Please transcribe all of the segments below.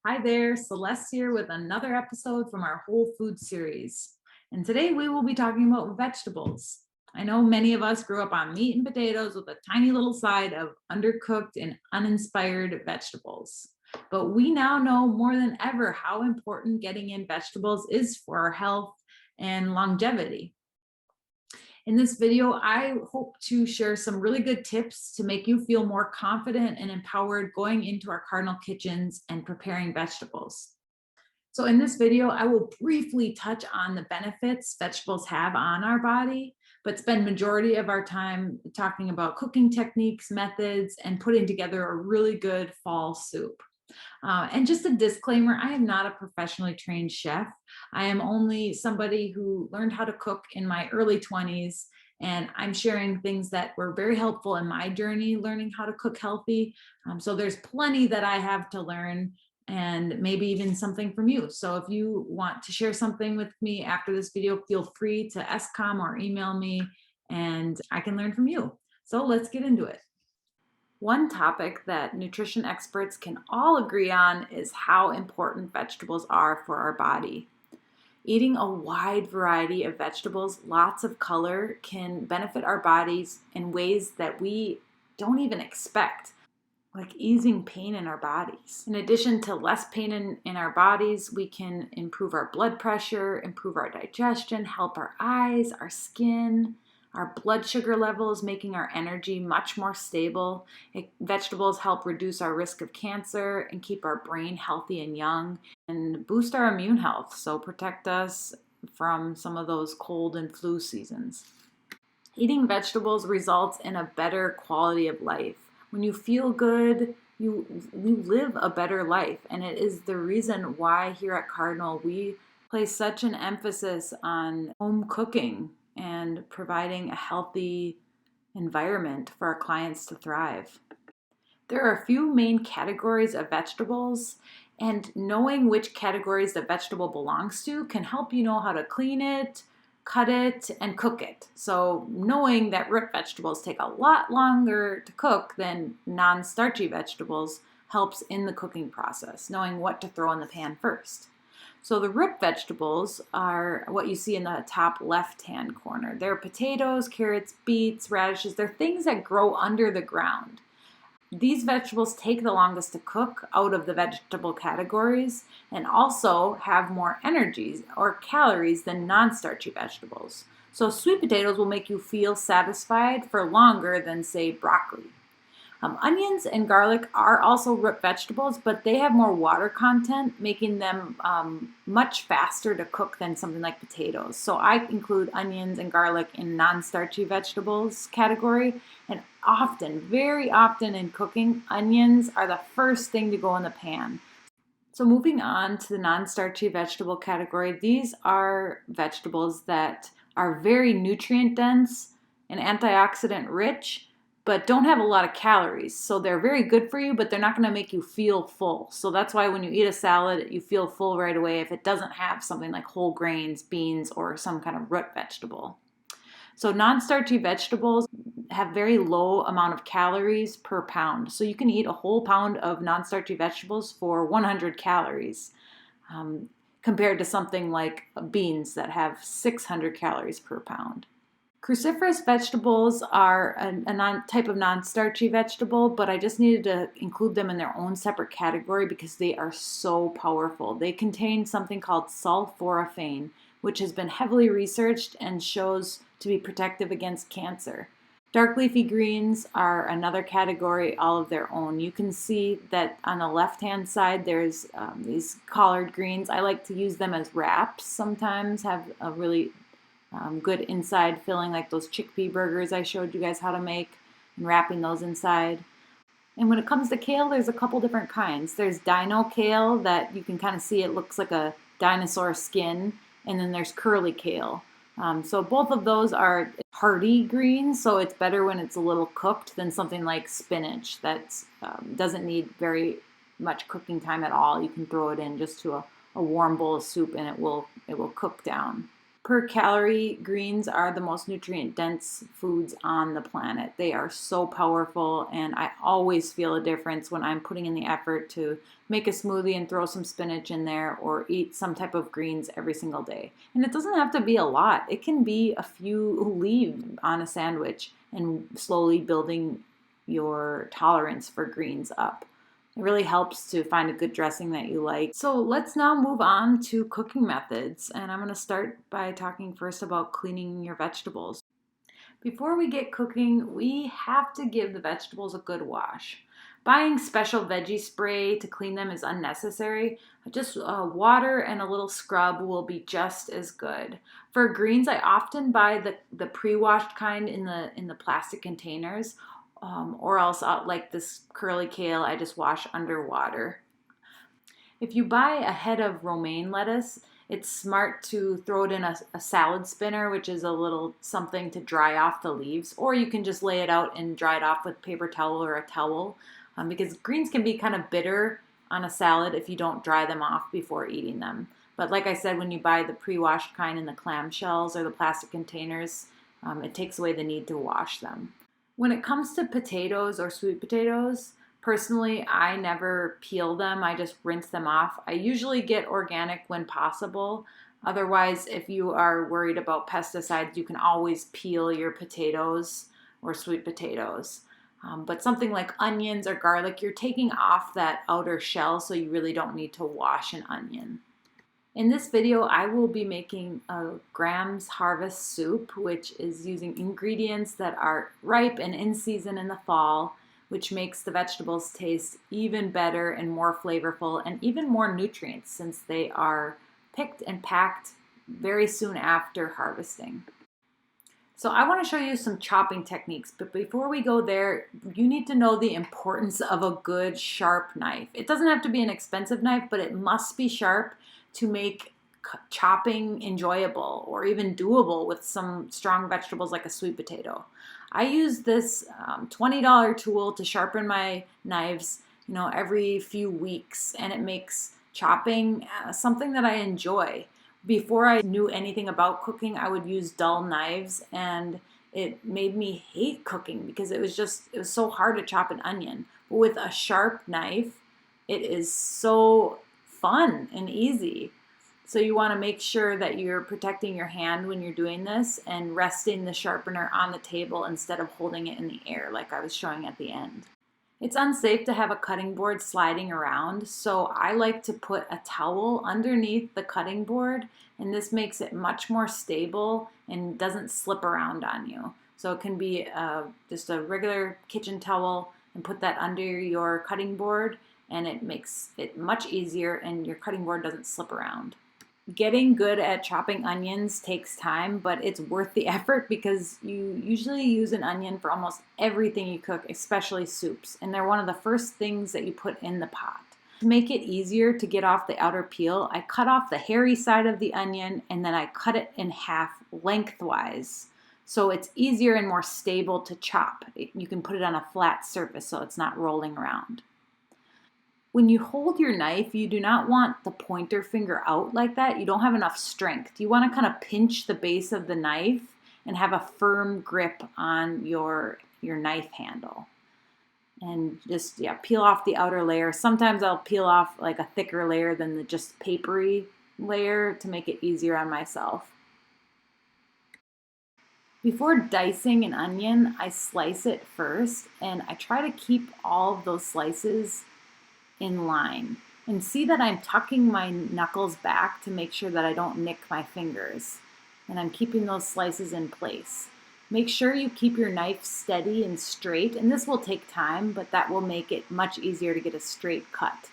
Hi there, Celeste here with another episode from our Whole Food series. And today we will be talking about vegetables. I know many of us grew up on meat and potatoes with a tiny little side of undercooked and uninspired vegetables. But we now know more than ever how important getting in vegetables is for our health and longevity. In this video, I hope to share some really good tips to make you feel more confident and empowered going into our cardinal kitchens and preparing vegetables. So in this video, I will briefly touch on the benefits vegetables have on our body, but spend majority of our time talking about cooking techniques, methods, and putting together a really good fall soup. And just a disclaimer, I am not a professionally trained chef. I am only somebody who learned how to cook in my early 20s. And I'm sharing things that were very helpful in my journey learning how to cook healthy. So there's plenty that I have to learn and maybe even something from you. So if you want to share something with me after this video, feel free to SCOM or email me and I can learn from you. So let's get into it. One topic that nutrition experts can all agree on is how important vegetables are for our body. Eating a wide variety of vegetables, lots of color, can benefit our bodies in ways that we don't even expect, like easing pain in our bodies. In addition to less pain in our bodies, we can improve our blood pressure, improve our digestion, help our eyes, our skin, our blood sugar levels, making our energy much more stable. Vegetables help reduce our risk of cancer and keep our brain healthy and young and boost our immune health, so protect us from some of those cold and flu seasons. Eating vegetables results in a better quality of life. When you feel good, you live a better life. And it is the reason why here at Cardinal we place such an emphasis on home cooking and providing a healthy environment for our clients to thrive. There are a few main categories of vegetables, and knowing which categories the vegetable belongs to can help you know how to clean it, cut it, and cook it. So knowing that root vegetables take a lot longer to cook than non-starchy vegetables helps in the cooking process, knowing what to throw in the pan first. So the root vegetables are what you see in the top left-hand corner. They're potatoes, carrots, beets, radishes. They're things that grow under the ground. These vegetables take the longest to cook out of the vegetable categories and also have more energies or calories than non-starchy vegetables. So sweet potatoes will make you feel satisfied for longer than, say, broccoli. Onions and garlic are also root vegetables, but they have more water content, making them much faster to cook than something like potatoes. So I include onions and garlic in non-starchy vegetables category. And often, very often in cooking, onions are the first thing to go in the pan. So moving on to the non-starchy vegetable category, these are vegetables that are very nutrient dense and antioxidant rich, but don't have a lot of calories. So they're very good for you, but they're not going to make you feel full. So that's why when you eat a salad, you feel full right away if it doesn't have something like whole grains, beans, or some kind of root vegetable. So non-starchy vegetables have very low amount of calories per pound. So you can eat a whole pound of non-starchy vegetables for 100 calories compared to something like beans that have 600 calories per pound. Cruciferous vegetables are a type of non-starchy vegetable, but I just needed to include them in their own separate category because they are so powerful. They contain something called sulforaphane, which has been heavily researched and shows to be protective against cancer. Dark leafy greens are another category all of their own. You can see that on the left-hand side there's these collard greens. I like to use them as wraps sometimes, have a really good inside filling, like those chickpea burgers I showed you guys how to make, and wrapping those inside. And when it comes to kale, there's a couple different kinds. There's dino kale that you can kind of see it looks like a dinosaur skin, and then there's curly kale. So both of those are hardy greens, so it's better when it's a little cooked than something like spinach that doesn't need very much cooking time at all. You can throw it in just to a warm bowl of soup and it will cook down. Per calorie, greens are the most nutrient dense foods on the planet. They are so powerful, and I always feel a difference when I'm putting in the effort to make a smoothie and throw some spinach in there or eat some type of greens every single day. And it doesn't have to be a lot. It can be a few leaves on a sandwich and slowly building your tolerance for greens up. It really helps to find a good dressing that you like. So let's now move on to cooking methods. And I'm going to start by talking first about cleaning your vegetables. Before we get cooking, we have to give the vegetables a good wash. Buying special veggie spray to clean them is unnecessary. Just water and a little scrub will be just as good. For greens, I often buy the pre-washed kind in the plastic containers. Or else like this curly kale, I just wash underwater. If you buy a head of romaine lettuce, it's smart to throw it in a salad spinner, which is a little something to dry off the leaves, or you can just lay it out and dry it off with paper towel or a towel, because greens can be kind of bitter on a salad if you don't dry them off before eating them. But like I said, when you buy the pre-washed kind in the clamshells or the plastic containers, it takes away the need to wash them. When it comes to potatoes or sweet potatoes, personally, I never peel them. I just rinse them off. I usually get organic when possible. Otherwise, if you are worried about pesticides, you can always peel your potatoes or sweet potatoes. But something like onions or garlic, you're taking off that outer shell, so you really don't need to wash an onion. In this video, I will be making a Graham's Harvest soup, which is using ingredients that are ripe and in season in the fall, which makes the vegetables taste even better and more flavorful and even more nutrients since they are picked and packed very soon after harvesting. So I want to show you some chopping techniques, but before we go there, you need to know the importance of a good sharp knife. It doesn't have to be an expensive knife, but it must be sharp to make chopping enjoyable or even doable with some strong vegetables like a sweet potato. I use this $20 tool to sharpen my knives, every few weeks, and it makes chopping something that I enjoy. Before I knew anything about cooking, I would use dull knives, and it made me hate cooking because it was so hard to chop an onion. But with a sharp knife, it is so fun and easy. So you want to make sure that you're protecting your hand when you're doing this and resting the sharpener on the table instead of holding it in the air like I was showing at the end. It's unsafe to have a cutting board sliding around, so I like to put a towel underneath the cutting board, and this makes it much more stable and doesn't slip around on you. So it can be just a regular kitchen towel and put that under your cutting board, and it makes it much easier and your cutting board doesn't slip around. Getting good at chopping onions takes time, but it's worth the effort because you usually use an onion for almost everything you cook, especially soups, and they're one of the first things that you put in the pot. To make it easier to get off the outer peel, I cut off the hairy side of the onion and then I cut it in half lengthwise. So it's easier and more stable to chop. You can put it on a flat surface so it's not rolling around. When you hold your knife, you do not want the pointer finger out like that. You don't have enough strength. You want to kind of pinch the base of the knife and have a firm grip on your knife handle. And just peel off the outer layer. Sometimes I'll peel off like a thicker layer than the just papery layer to make it easier on myself. Before dicing an onion, I slice it first, and I try to keep all of those slices in line. And see that I'm tucking my knuckles back to make sure that I don't nick my fingers. And I'm keeping those slices in place. Make sure you keep your knife steady and straight, and this will take time, but that will make it much easier to get a straight cut.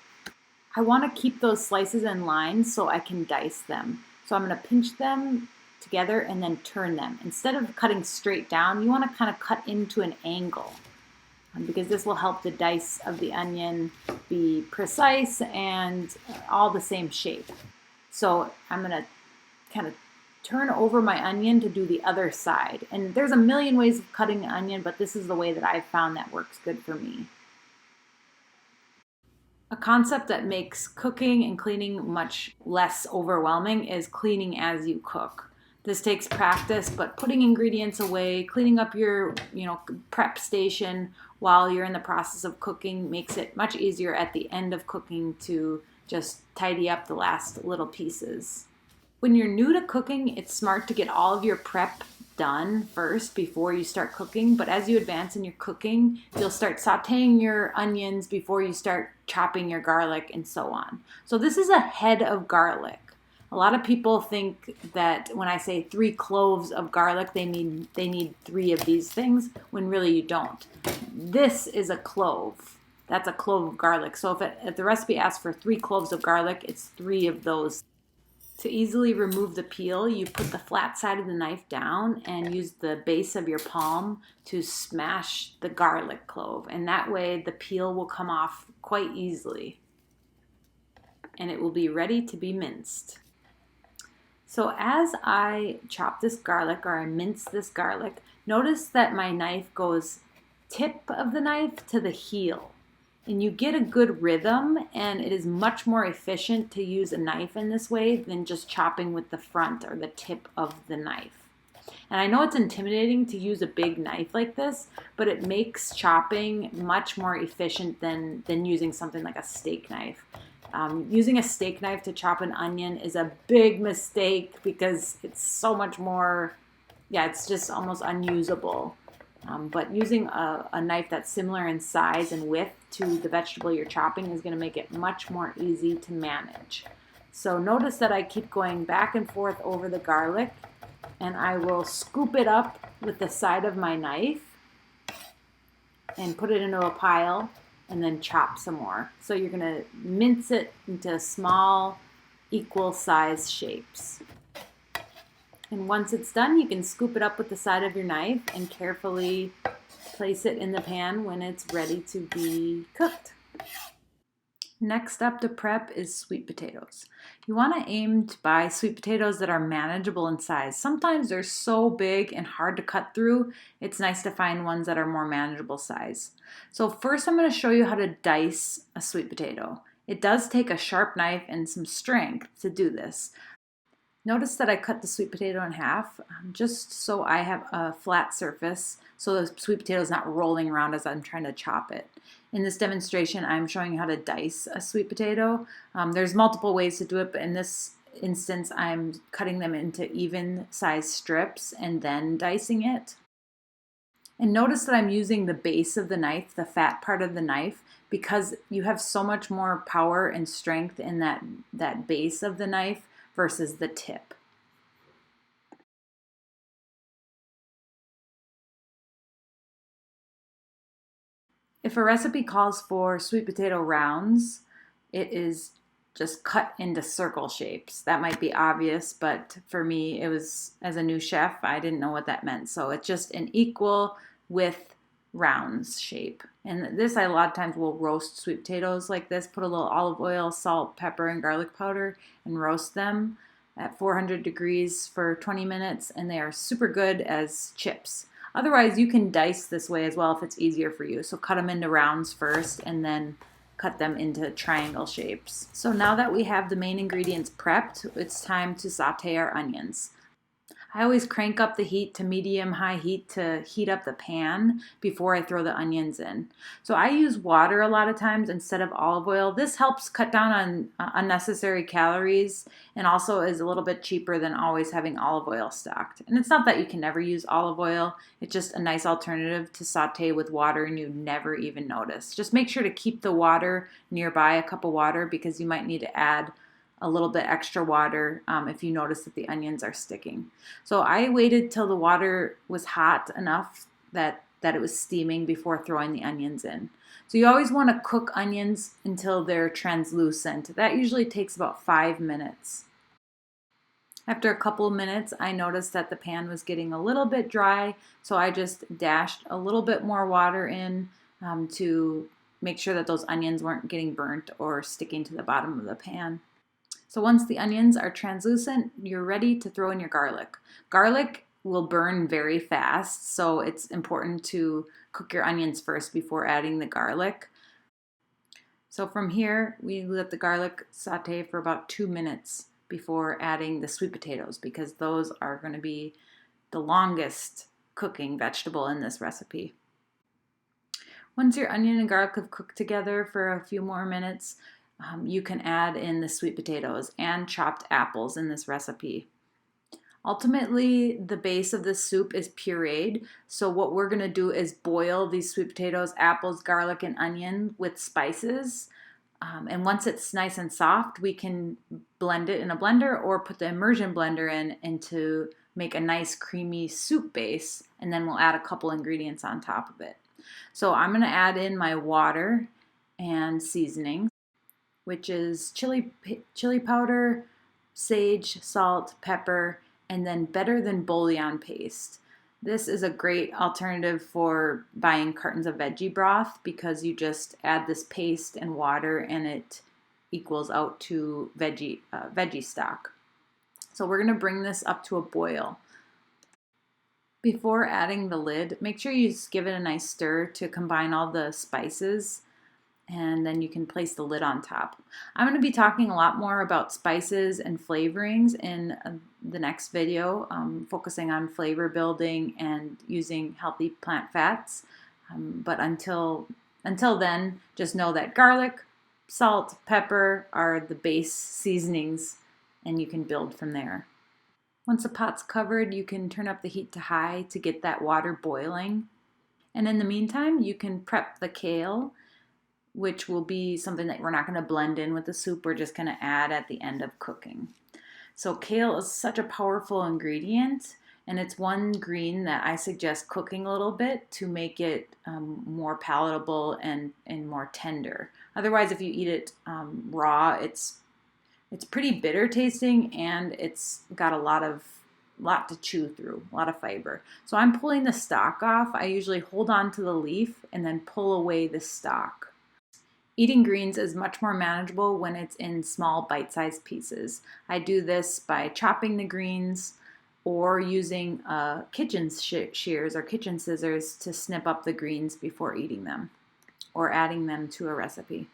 I want to keep those slices in line so I can dice them. So I'm going to pinch them together and then turn them. Instead of cutting straight down, you want to kind of cut into an angle because this will help the dice of the onion be precise and all the same shape. So I'm going to kind of turn over my onion to do the other side. And there's a million ways of cutting an onion, but this is the way that I've found that works good for me. A concept that makes cooking and cleaning much less overwhelming is cleaning as you cook. This takes practice, but putting ingredients away, cleaning up your, prep station while you're in the process of cooking makes it much easier at the end of cooking to just tidy up the last little pieces. When you're new to cooking, it's smart to get all of your prep done first before you start cooking. But as you advance in your cooking, you'll start sauteing your onions before you start chopping your garlic and so on. So this is a head of garlic. A lot of people think that when I say 3 cloves of garlic, they need 3 of these things, when really you don't. This is a clove. That's a clove of garlic. So if the recipe asks for 3 cloves of garlic, it's 3 of those. To easily remove the peel, you put the flat side of the knife down and use the base of your palm to smash the garlic clove. And that way the peel will come off quite easily. And it will be ready to be minced. So as I chop this garlic, or I mince this garlic, notice that my knife goes tip of the knife to the heel. And you get a good rhythm, and it is much more efficient to use a knife in this way than just chopping with the front or the tip of the knife. And I know it's intimidating to use a big knife like this, but it makes chopping much more efficient than using something like a steak knife. Using a steak knife to chop an onion is a big mistake because it's so much more, it's just almost unusable. But using a knife that's similar in size and width to the vegetable you're chopping is going to make it much more easy to manage. So notice that I keep going back and forth over the garlic, and I will scoop it up with the side of my knife and put it into a pile and then chop some more. So you're going to mince it into small, equal size shapes. And once it's done, you can scoop it up with the side of your knife and carefully place it in the pan when it's ready to be cooked. Next up to prep is sweet potatoes. You want to aim to buy sweet potatoes that are manageable in size. Sometimes they're so big and hard to cut through. It's nice to find ones that are more manageable size. So first I'm going to show you how to dice a sweet potato. It does take a sharp knife and some strength to do this. Notice that I cut the sweet potato in half just so I have a flat surface so the sweet potato is not rolling around as I'm trying to chop it. In this demonstration, I'm showing you how to dice a sweet potato. There's multiple ways to do it, but in this instance, I'm cutting them into even size strips and then dicing it. And notice that I'm using the base of the knife, the fat part of the knife, because you have so much more power and strength in that base of the knife versus the tip. If a recipe calls for sweet potato rounds, it is just cut into circle shapes. That might be obvious, but for me, it was, as a new chef, I didn't know what that meant. So it's just an equal width rounds shape. And this, I a lot of times will roast sweet potatoes like this, put a little olive oil, salt, pepper, and garlic powder, and roast them at 400 degrees for 20 minutes, and they are super good as chips. Otherwise, you can dice this way as well if it's easier for you. So cut them into rounds first and then cut them into triangle shapes. So now that we have the main ingredients prepped, it's time to saute our onions. I always crank up the heat to medium-high heat to heat up the pan before I throw the onions in. So I use water a lot of times instead of olive oil. This helps cut down on unnecessary calories and also is a little bit cheaper than always having olive oil stocked. And it's not that you can never use olive oil. It's just a nice alternative to saute with water and you never even notice. Just make sure to keep the water nearby, a cup of water, because you might need to add a little bit extra water if you notice that the onions are sticking. So I waited till the water was hot enough that it was steaming before throwing the onions in. So you always want to cook onions until they're translucent. That usually takes about 5 minutes. After a couple of minutes, I noticed that the pan was getting a little bit dry, so I just dashed a little bit more water in to make sure that those onions weren't getting burnt or sticking to the bottom of the pan. So once the onions are translucent, you're ready to throw in your garlic. Garlic will burn very fast, so it's important to cook your onions first before adding the garlic. So from here, we let the garlic saute for about 2 minutes before adding the sweet potatoes, because those are going to be the longest cooking vegetable in this recipe. Once your onion and garlic have cooked together for a few more minutes, you can add in the sweet potatoes and chopped apples in this recipe. Ultimately, the base of this soup is pureed, so what we're going to do is boil these sweet potatoes, apples, garlic, and onion with spices. And once it's nice and soft, we can blend it in a blender or put the immersion blender in to make a nice creamy soup base, and then we'll add a couple ingredients on top of it. So I'm going to add in my water and seasoning, which is chili powder, sage, salt, pepper, and then better than bouillon paste. This is a great alternative for buying cartons of veggie broth, because you just add this paste and water and it equals out to veggie stock. So we're going to bring this up to a boil. Before adding the lid, make sure you just give it a nice stir to combine all the spices, and then you can place the lid on top. I'm going to be talking a lot more about spices and flavorings in the next video, focusing on flavor building and using healthy plant fats. But until then, just know that garlic, salt, pepper are the base seasonings, and you can build from there. Once the pot's covered, you can turn up the heat to high to get that water boiling. And in the meantime, you can prep the kale, which will be something that we're not going to blend in with the soup. We're just going to add at the end of cooking. So kale is such a powerful ingredient, and it's one green that I suggest cooking a little bit to make it more palatable and more tender. Otherwise, if you eat it raw, it's pretty bitter tasting, and it's got a lot to chew through, a lot of fiber. So I'm pulling the stalk off. I usually hold on to the leaf and then pull away the stalk. Eating greens is much more manageable when it's in small bite-sized pieces. I do this by chopping the greens or using kitchen shears or kitchen scissors to snip up the greens before eating them or adding them to a recipe.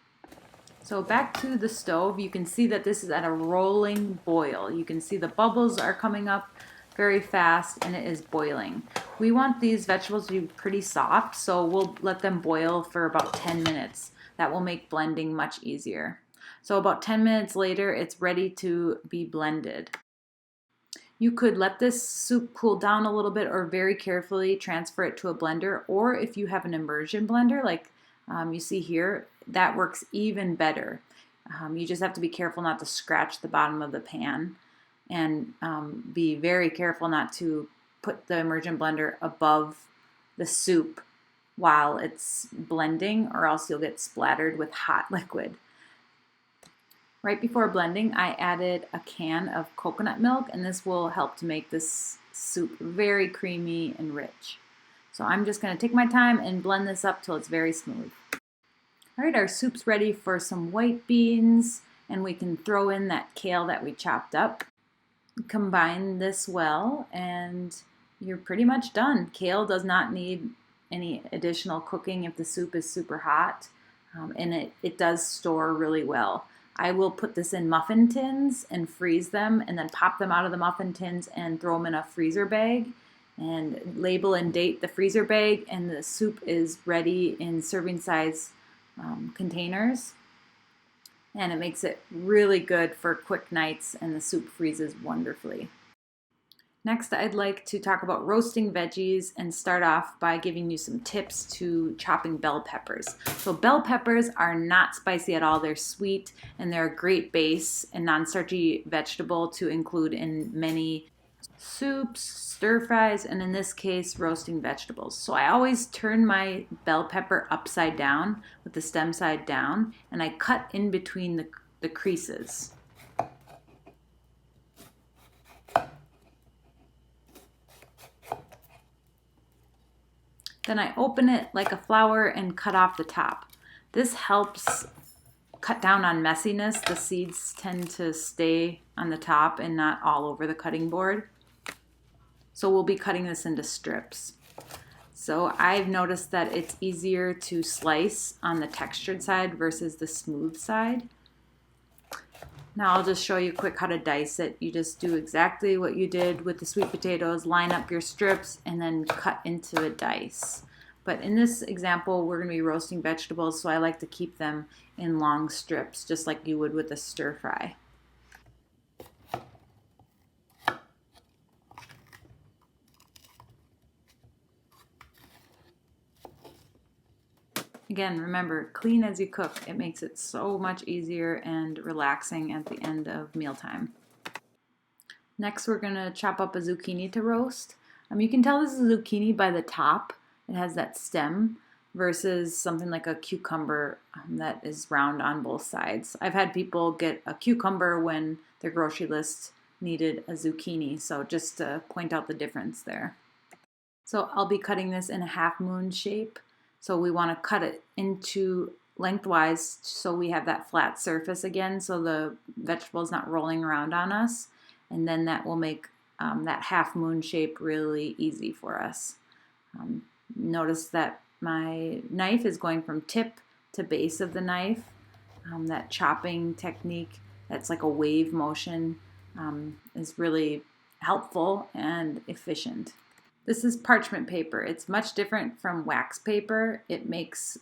So back to the stove, you can see that this is at a rolling boil. You can see the bubbles are coming up very fast and it is boiling. We want these vegetables to be pretty soft, so we'll let them boil for about 10 minutes. That will make blending much easier. So about 10 minutes later, it's ready to be blended. You could let this soup cool down a little bit or very carefully transfer it to a blender, or if you have an immersion blender like you see here, that works even better. You just have to be careful not to scratch the bottom of the pan, and be very careful not to put the immersion blender above the soup while it's blending, or else you'll get splattered with hot liquid. Right before blending, I added a can of coconut milk, and this will help to make this soup very creamy and rich. So I'm just going to take my time and blend this up till it's very smooth. All right, our soup's ready for some white beans, and we can throw in that kale that we chopped up. Combine this well, and you're pretty much done. Kale does not need any additional cooking if the soup is super hot, and it does store really well. I will put this in muffin tins and freeze them, and then pop them out of the muffin tins and throw them in a freezer bag, and label and date the freezer bag, and the soup is ready in serving size containers, and it makes it really good for quick nights, and the soup freezes wonderfully. Next, I'd like to talk about roasting veggies and start off by giving you some tips to chopping bell peppers. So bell peppers are not spicy at all. They're sweet, and they're a great base and non-starchy vegetable to include in many soups, stir fries, and in this case, roasting vegetables. So I always turn my bell pepper upside down with the stem side down, and I cut in between the creases. Then I open it like a flower and cut off the top. This helps cut down on messiness. The seeds tend to stay on the top and not all over the cutting board. So we'll be cutting this into strips. So I've noticed that it's easier to slice on the textured side versus the smooth side. Now I'll just show you quick how to dice it. You just do exactly what you did with the sweet potatoes, line up your strips, and then cut into a dice. But in this example, we're going to be roasting vegetables, so I like to keep them in long strips, just like you would with a stir fry. Again, remember, clean as you cook. It makes it so much easier and relaxing at the end of mealtime. Next, we're going to chop up a zucchini to roast. You can tell this is a zucchini by the top. It has that stem versus something like a cucumber that is round on both sides. I've had people get a cucumber when their grocery list needed a zucchini, so just to point out the difference there. So I'll be cutting this in a half moon shape. So we want to cut it into lengthwise so we have that flat surface again so the vegetable is not rolling around on us. And then that will make that half moon shape really easy for us. Notice that my knife is going from tip to base of the knife. That chopping technique, that's like a wave motion, is really helpful and efficient. This is parchment paper. It's much different from wax paper. It makes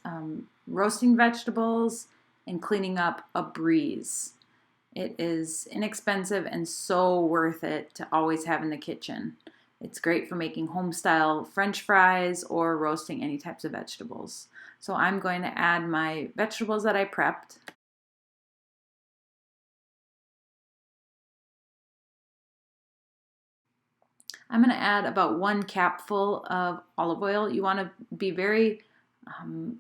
roasting vegetables and cleaning up a breeze. It is inexpensive and so worth it to always have in the kitchen. It's great for making home-style French fries or roasting any types of vegetables. So I'm going to add my vegetables that I prepped. I'm going to add about 1 capful of olive oil. You want to be very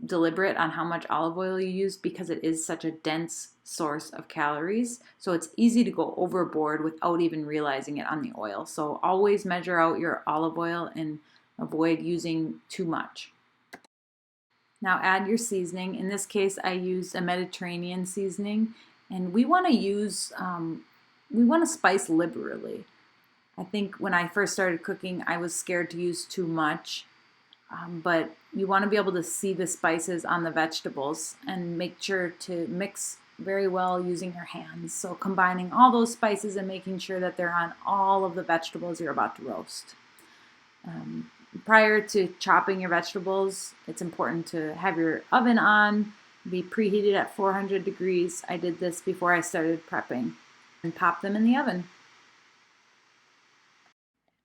deliberate on how much olive oil you use because it is such a dense source of calories. So it's easy to go overboard without even realizing it on the oil. So always measure out your olive oil and avoid using too much. Now add your seasoning. In this case, I used a Mediterranean seasoning, and we want to spice liberally. I think when I first started cooking, I was scared to use too much, but you want to be able to see the spices on the vegetables and make sure to mix very well using your hands. So combining all those spices and making sure that they're on all of the vegetables you're about to roast. Prior to chopping your vegetables, it's important to have your oven on, be preheated at 400 degrees. I did this before I started prepping, and pop them in the oven.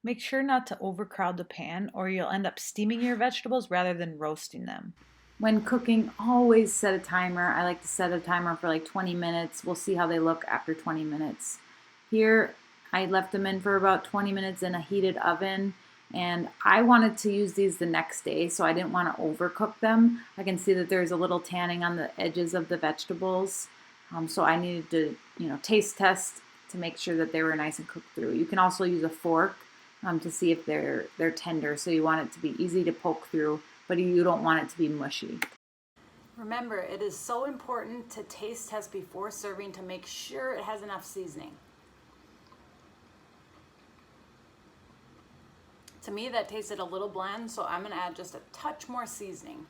Make sure not to overcrowd the pan or you'll end up steaming your vegetables rather than roasting them. When cooking, always set a timer. I like to set a timer for like 20 minutes. We'll see how they look after 20 minutes. Here, I left them in for about 20 minutes in a heated oven, and I wanted to use these the next day, so I didn't want to overcook them. I can see that there's a little tanning on the edges of the vegetables, so I needed to, taste test to make sure that they were nice and cooked through. You can also use a fork to see if they're tender. So you want it to be easy to poke through, but you don't want it to be mushy. Remember, it is so important to taste test before serving to make sure it has enough seasoning. To me, that tasted a little bland, so I'm going to add just a touch more seasoning.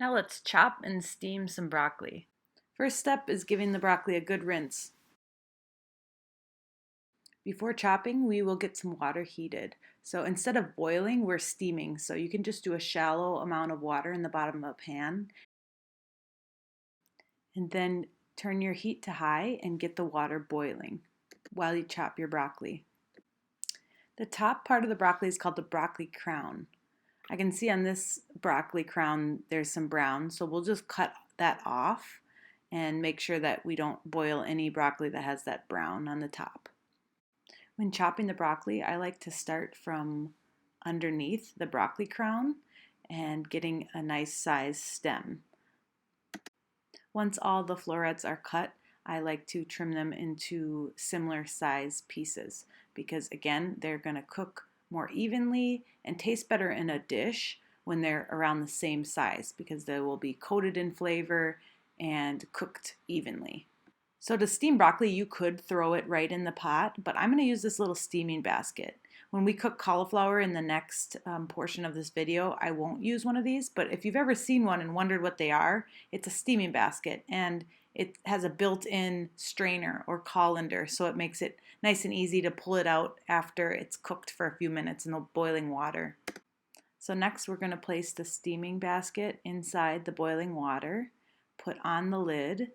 Now let's chop and steam some broccoli. First step is giving the broccoli a good rinse. Before chopping, we will get some water heated. So instead of boiling, we're steaming. So you can just do a shallow amount of water in the bottom of a pan. And then turn your heat to high and get the water boiling while you chop your broccoli. The top part of the broccoli is called the broccoli crown. I can see on this broccoli crown there's some brown, so we'll just cut that off and make sure that we don't boil any broccoli that has that brown on the top. When chopping the broccoli, I like to start from underneath the broccoli crown and getting a nice size stem. Once all the florets are cut, I like to trim them into similar size pieces because, again, they're going to cook more evenly and taste better in a dish when they're around the same size because they will be coated in flavor and cooked evenly. So to steam broccoli, you could throw it right in the pot, but I'm going to use this little steaming basket. When we cook cauliflower in the next portion of this video, I won't use one of these, but if you've ever seen one and wondered what they are, it's a steaming basket, and it has a built-in strainer or colander, so it makes it nice and easy to pull it out after it's cooked for a few minutes in the boiling water. So next we're going to place the steaming basket inside the boiling water, put on the lid,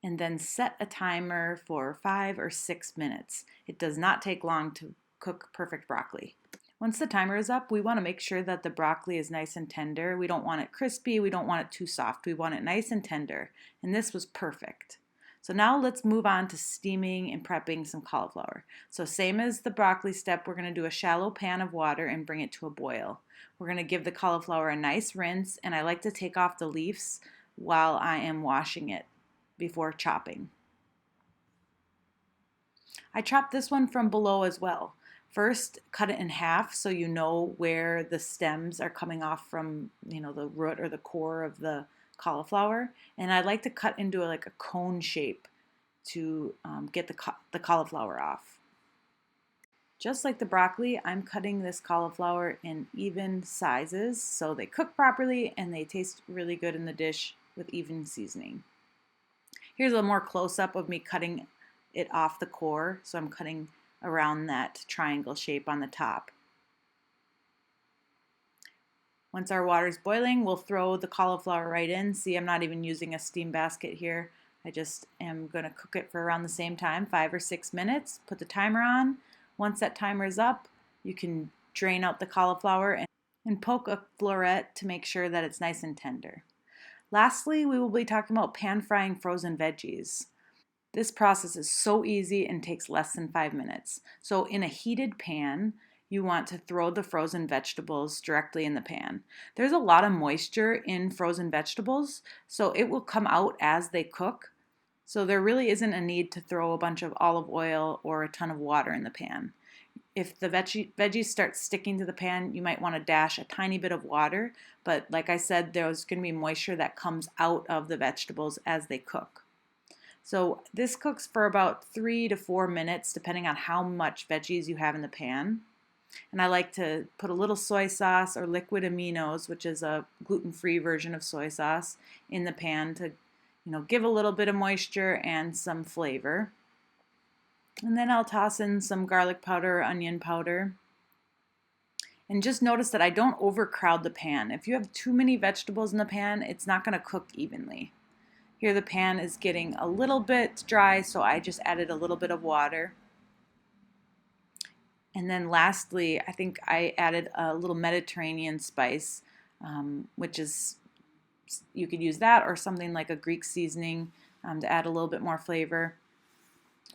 and then set a timer for 5 or 6 minutes. It does not take long to cook perfect broccoli. Once the timer is up, we want to make sure that the broccoli is nice and tender. We don't want it crispy, we don't want it too soft. We want it nice and tender, and this was perfect. So now let's move on to steaming and prepping some cauliflower. So same as the broccoli step, we're going to do a shallow pan of water and bring it to a boil. We're going to give the cauliflower a nice rinse, and I like to take off the leaves while I am washing it before chopping. I chopped this one from below as well. First, cut it in half so you know where the stems are coming off from, the root or the core of the cauliflower. And I like to cut into like a cone shape to get the cauliflower off. Just like the broccoli, I'm cutting this cauliflower in even sizes so they cook properly and they taste really good in the dish with even seasoning. Here's a more close-up of me cutting it off the core, so I'm cutting around that triangle shape on the top. Once our water is boiling, we'll throw the cauliflower right in. See, I'm not even using a steam basket here. I just am going to cook it for around the same time, 5 or 6 minutes. Put the timer on. Once that timer is up, you can drain out the cauliflower and poke a floret to make sure that it's nice and tender. Lastly, we will be talking about pan frying frozen veggies. This process is so easy and takes less than 5 minutes. So in a heated pan, you want to throw the frozen vegetables directly in the pan. There's a lot of moisture in frozen vegetables, so it will come out as they cook. So there really isn't a need to throw a bunch of olive oil or a ton of water in the pan. If the veggies start sticking to the pan, you might want to dash a tiny bit of water, but like I said, there's going to be moisture that comes out of the vegetables as they cook. So this cooks for about 3 to 4 minutes, depending on how much veggies you have in the pan. And I like to put a little soy sauce or liquid aminos, which is a gluten-free version of soy sauce, in the pan to, give a little bit of moisture and some flavor. And then I'll toss in some garlic powder or onion powder. And just notice that I don't overcrowd the pan. If you have too many vegetables in the pan, it's not going to cook evenly. Here the pan is getting a little bit dry, so I just added a little bit of water. And then lastly, I think I added a little Mediterranean spice, which is, you could use that or something like a Greek seasoning to add a little bit more flavor.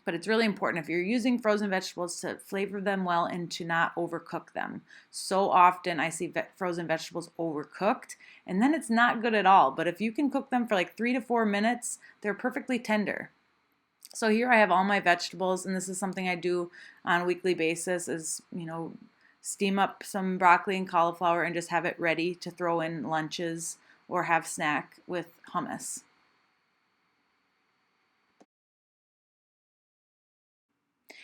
But it's really important if you're using frozen vegetables to flavor them well and to not overcook them. So often I see frozen vegetables overcooked and then it's not good at all. But if you can cook them for like 3 to 4 minutes, they're perfectly tender. So here I have all my vegetables, and this is something I do on a weekly basis is, steam up some broccoli and cauliflower and just have it ready to throw in lunches or have snack with hummus.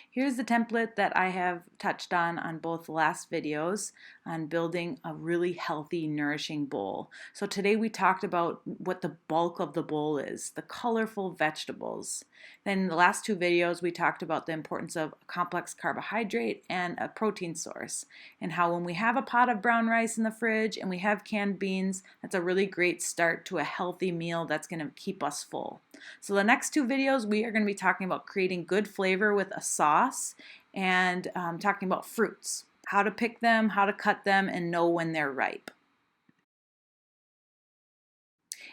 Here's the template that I have touched on both last videos on building a really healthy, nourishing bowl. So today we talked about what the bulk of the bowl is, the colorful vegetables. Then in the last 2 videos we talked about the importance of a complex carbohydrate and a protein source, and how when we have a pot of brown rice in the fridge and we have canned beans, that's a really great start to a healthy meal that's going to keep us full. So the next 2 videos we are going to be talking about creating good flavor with a sauce and talking about fruits, how to pick them, how to cut them, and know when they're ripe.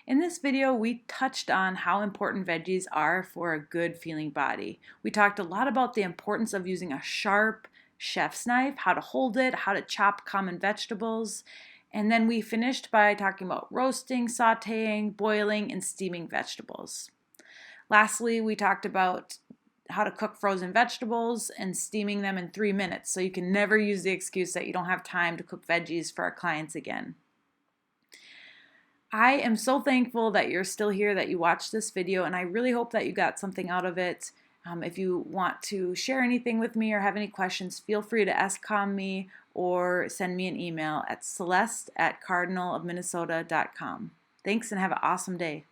In this video, we touched on how important veggies are for a good feeling body. We talked a lot about the importance of using a sharp chef's knife, how to hold it, how to chop common vegetables, and then we finished by talking about roasting, sauteing, boiling, and steaming vegetables. Lastly, we talked about how to cook frozen vegetables and steaming them in 3 minutes, so you can never use the excuse that you don't have time to cook veggies for our clients again. I am so thankful that you're still here, that you watched this video, and I really hope that you got something out of it. If you want to share anything with me or have any questions, feel free to SCOM me or send me an email at celeste@cardinalofminnesota.com. Thanks and have an awesome day.